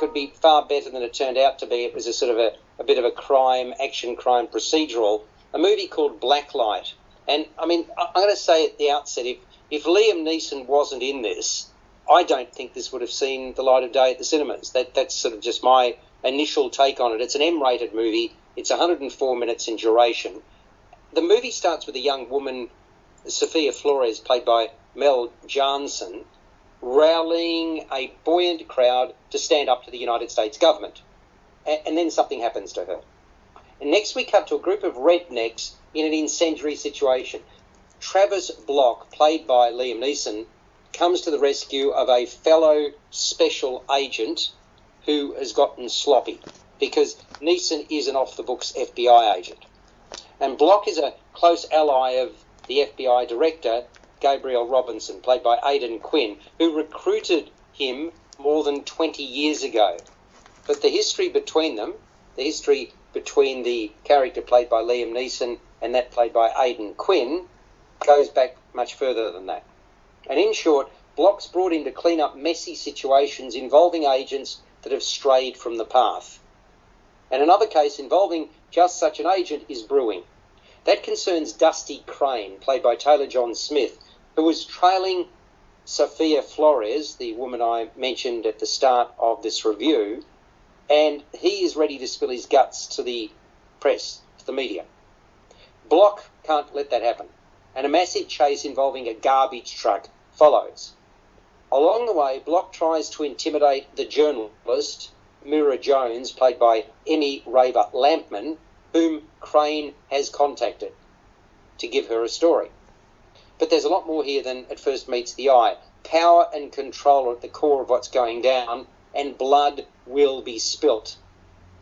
could be far better than it turned out to be. It was a sort of a bit of a action crime procedural, a movie called Blacklight. And, I mean, I'm going to say at the outset, if Liam Neeson wasn't in this, I don't think this would have seen the light of day at the cinemas. That's sort of just my initial take on it. It's an M-rated movie. It's 104 minutes in duration. The movie starts with a young woman, Sophia Flores, played by Mel Jansen, rallying a buoyant crowd to stand up to the United States government. And then something happens to her. And next we cut to a group of rednecks in an incendiary situation. Travis Block, played by Liam Neeson, comes to the rescue of a fellow special agent who has gotten sloppy because Neeson is an off-the-books FBI agent. And Block is a close ally of the FBI director, Gabriel Robinson, played by Aidan Quinn, who recruited him more than 20 years ago. But the history between them, the history between the character played by Liam Neeson and that played by Aidan Quinn, goes back much further than that. And in short, Block's brought in to clean up messy situations involving agents that have strayed from the path. And another case involving just such an agent is brewing. That concerns Dusty Crane, played by Taylor John Smith, who was trailing Sophia Flores, the woman I mentioned at the start of this review, and he is ready to spill his guts to the press, to the media. Block can't let that happen, and a massive chase involving a garbage truck follows. Along the way, Block tries to intimidate the journalist, Mira Jones, played by Emmy Raver Lampman, whom Crane has contacted to give her a story. But there's a lot more here than at first meets the eye. Power and control are at the core of what's going down, and blood will be spilt.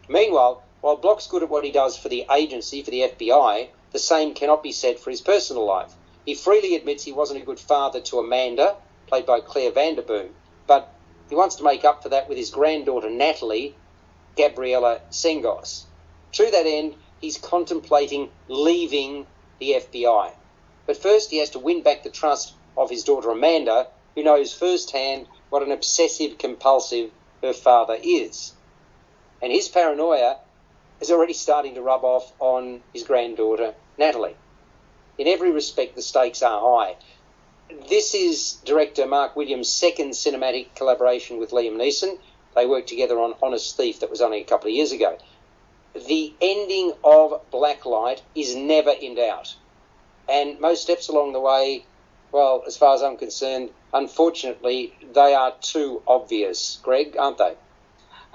Meanwhile, while Block's good at what he does for the agency, for the FBI, the same cannot be said for his personal life. He freely admits he wasn't a good father to Amanda, played by Claire Vanderboom, but he wants to make up for that with his granddaughter Natalie, Gabriella Sengos. To that end, he's contemplating leaving the FBI. But first he has to win back the trust of his daughter Amanda, who knows firsthand what an obsessive-compulsive her father is. And his paranoia is already starting to rub off on his granddaughter Natalie. In every respect, the stakes are high. This is director Mark Williams' second cinematic collaboration with Liam Neeson. They worked together on Honest Thief, that was only a couple of years ago. The ending of Blacklight is never in doubt. And most steps along the way, well, as far as I'm concerned, unfortunately, they are too obvious. Greg, aren't they?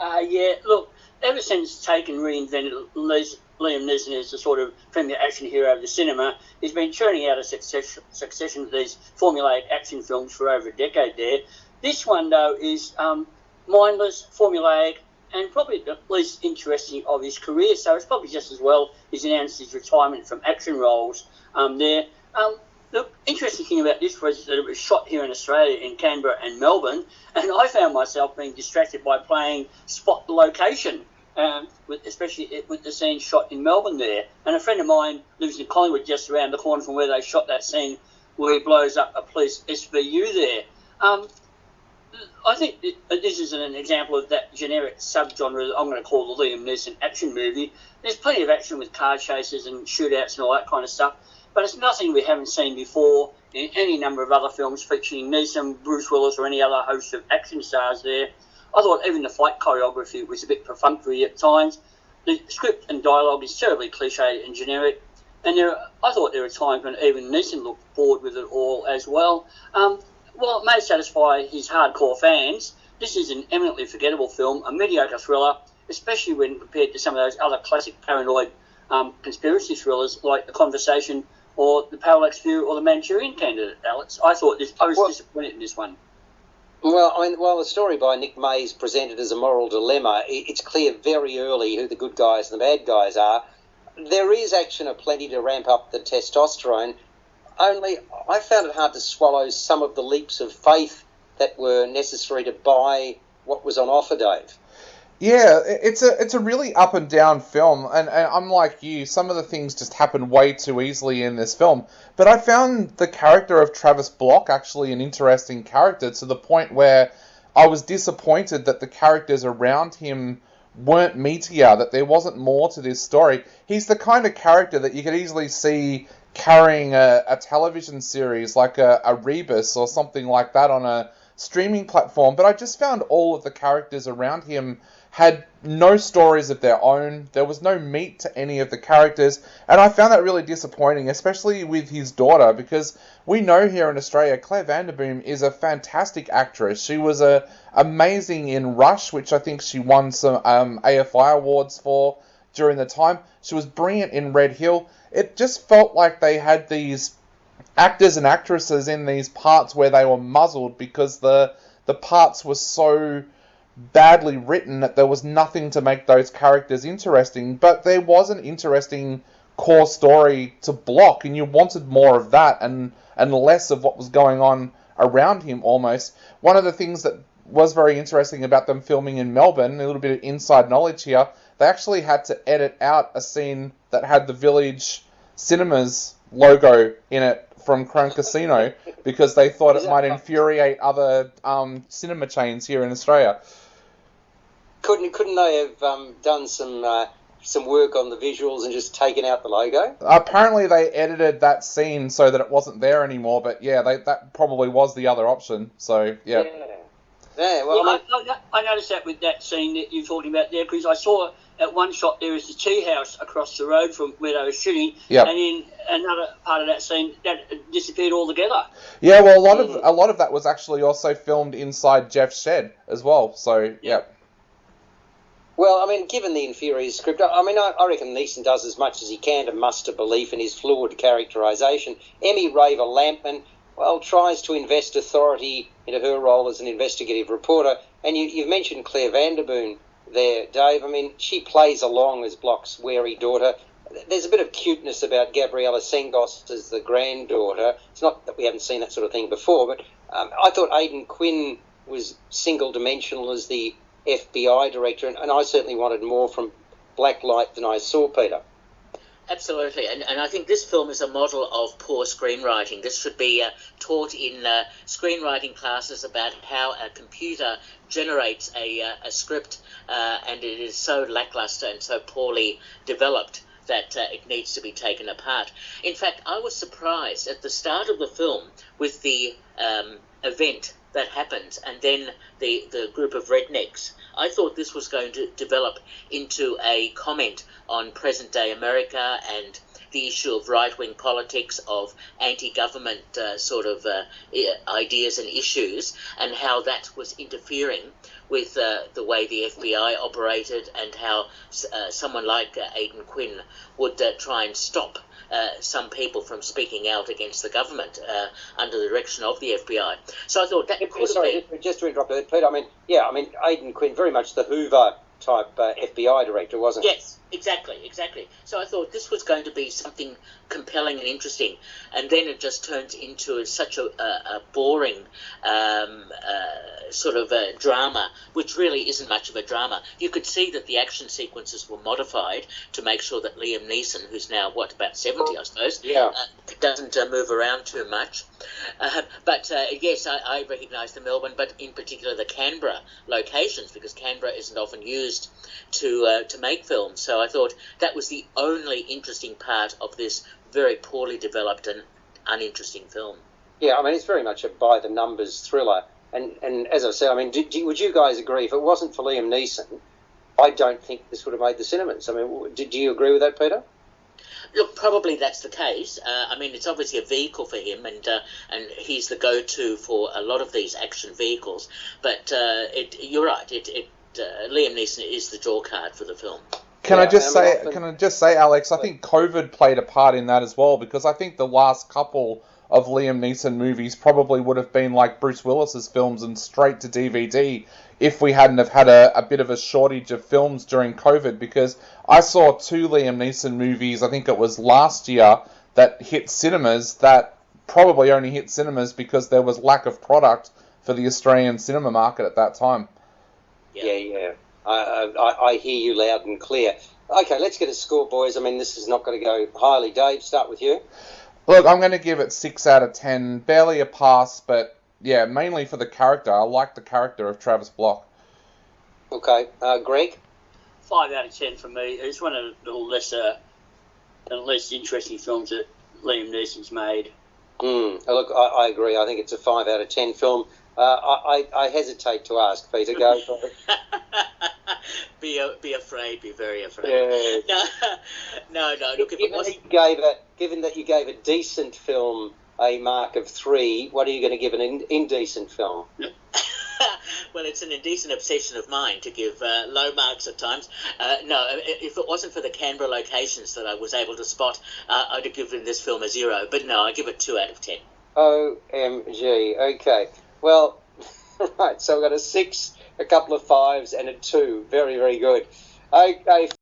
Yeah, look, ever since Taken reinvented Liam Neeson as the sort of premier action hero of the cinema, he's been churning out a succession of these formulaic action films for over a decade there. This one, though, is mindless, formulaic, and probably the least interesting of his career, so it's probably just as well he's announced his retirement from action roles there. The interesting thing about this was that it was shot here in Australia, in Canberra and Melbourne, and I found myself being distracted by playing Spot the Location, especially with the scene shot in Melbourne there. And a friend of mine lives in Collingwood, just around the corner from where they shot that scene where he blows up a police SVU there. I think this is an example of that generic subgenre that I'm going to call the Liam Neeson action movie. There's plenty of action with car chases and shootouts and all that kind of stuff, but it's nothing we haven't seen before in any number of other films featuring Neeson, Bruce Willis, or any other host of action stars there. I thought even the fight choreography was a bit perfunctory at times. The script and dialogue is terribly cliched and generic, and I thought there were times when even Neeson looked bored with it all as well. While it may satisfy his hardcore fans, this is an eminently forgettable film, a mediocre thriller, especially when compared to some of those other classic paranoid conspiracy thrillers like The Conversation or The Parallax View or The Manchurian Candidate, Alex. I was disappointed in this one. Well, while the story by Nick Mays presented as a moral dilemma, it's clear very early who the good guys and the bad guys are. There is action aplenty to ramp up the testosterone, only I found it hard to swallow some of the leaps of faith that were necessary to buy what was on offer, Dave. Yeah, it's a really up and down film, and I'm like you, some of the things just happen way too easily in this film. But I found the character of Travis Block actually an interesting character to the point where I was disappointed that the characters around him weren't meatier, that there wasn't more to this story. He's the kind of character that you could easily see carrying a television series like a Rebus or something like that on a streaming platform, but I just found all of the characters around him had no stories of their own. There was no meat to any of the characters, and I found that really disappointing, especially with his daughter, because we know here in Australia, Claire Vanderboom is a fantastic actress. She was amazing in Rush, which I think she won some AFI awards for during the time. She was brilliant in Red Hill. It just felt like they had these actors and actresses in these parts where they were muzzled because the parts were so badly written that there was nothing to make those characters interesting, but there was an interesting core story to block, and you wanted more of that and less of what was going on around him almost. One of the things that was very interesting about them filming in Melbourne, a little bit of inside knowledge here, they actually had to edit out a scene that had the Village Cinemas logo in it from Crown Casino because they thought it might infuriate other cinema chains here in Australia. Couldn't they have done some work on the visuals and just taken out the logo? Apparently they edited that scene so that it wasn't there anymore, but yeah, that probably was the other option. So yeah. Well, I noticed that with that scene that you're talking about there, because I saw at one shot there was the tea house across the road from where they were shooting, and in another part of that scene that disappeared altogether. Yeah, well, a lot of that was actually also filmed inside Jeff's shed as well. So yeah. Well, I mean, given the inferior script, I reckon Neeson does as much as he can to muster belief in his fluid characterisation. Emmy Raver Lampman, well, tries to invest authority into her role as an investigative reporter. And you've mentioned Claire Vanderboom there, Dave. I mean, she plays along as Block's wary daughter. There's a bit of cuteness about Gabriella Sengos as the granddaughter. It's not that we haven't seen that sort of thing before, but I thought Aidan Quinn was single-dimensional as the FBI director, and I certainly wanted more from Blacklight than I saw, Peter. Absolutely, and I think this film is a model of poor screenwriting. This should be taught in screenwriting classes about how a computer generates a script, and it is so lackluster and so poorly developed that it needs to be taken apart. In fact, I was surprised at the start of the film with the event that happens, and then the group of rednecks. I thought this was going to develop into a comment on present-day America and the issue of right-wing politics, of anti-government ideas and issues, and how that was interfering with the way the FBI operated, and how someone like Aidan Quinn would try and stop some people from speaking out against the government under the direction of the FBI. So I thought that just to interrupt, Peter. I mean, Aidan Quinn, very much the Hoover type FBI director, wasn't he? Yes, exactly. So I thought this was going to be something compelling and interesting, and then it just turns into such a boring drama, which really isn't much of a drama. You could see that the action sequences were modified to make sure that Liam Neeson, who's now, about 70, I suppose, doesn't move around too much. But yes, I recognise the Melbourne, but in particular the Canberra locations, because Canberra isn't often used to make films. So I thought that was the only interesting part of this very poorly developed and uninteresting film. Yeah, it's very much a by-the-numbers thriller. And as I said, would you guys agree, if it wasn't for Liam Neeson, I don't think this would have made the cinemas? Do you agree with that, Peter? Look, probably that's the case. It's obviously a vehicle for him, and he's the go-to for a lot of these action vehicles. But you're right. Liam Neeson is the draw card for the film. Can I just say, Alex? I think COVID played a part in that as well, because I think the last couple of Liam Neeson movies probably would have been like Bruce Willis's films and straight to DVD if we hadn't have had a bit of a shortage of films during COVID, because I saw 2 Liam Neeson movies, I think it was last year, that hit cinemas, that probably only hit cinemas because there was lack of product for the Australian cinema market at that time. Yeah. I hear you loud and clear. Okay, let's get a score, boys. This is not going to go highly. Dave, start with you. Look, I'm going to give it 6 out of 10. Barely a pass, but yeah, mainly for the character. I like the character of Travis Block. Okay, Greg? 5 out of 10 for me. It's one of the lesser and less interesting films that Liam Neeson's made. Look, I agree. I think it's a 5 out of 10 film. I hesitate to ask, Peter. Go for it. Be afraid. Be very afraid. Yeah. No. Look, if it wasn't... Given that you gave a decent film a mark of 3, what are you going to give an indecent film? Well, it's an indecent obsession of mine to give low marks at times. No, if it wasn't for the Canberra locations that I was able to spot, I'd have given this film a 0. But no, I give it 2 out of 10. OMG. Okay. Well, right. So I've got a 6, a couple of 5s, and a 2. Very, very good. Okay.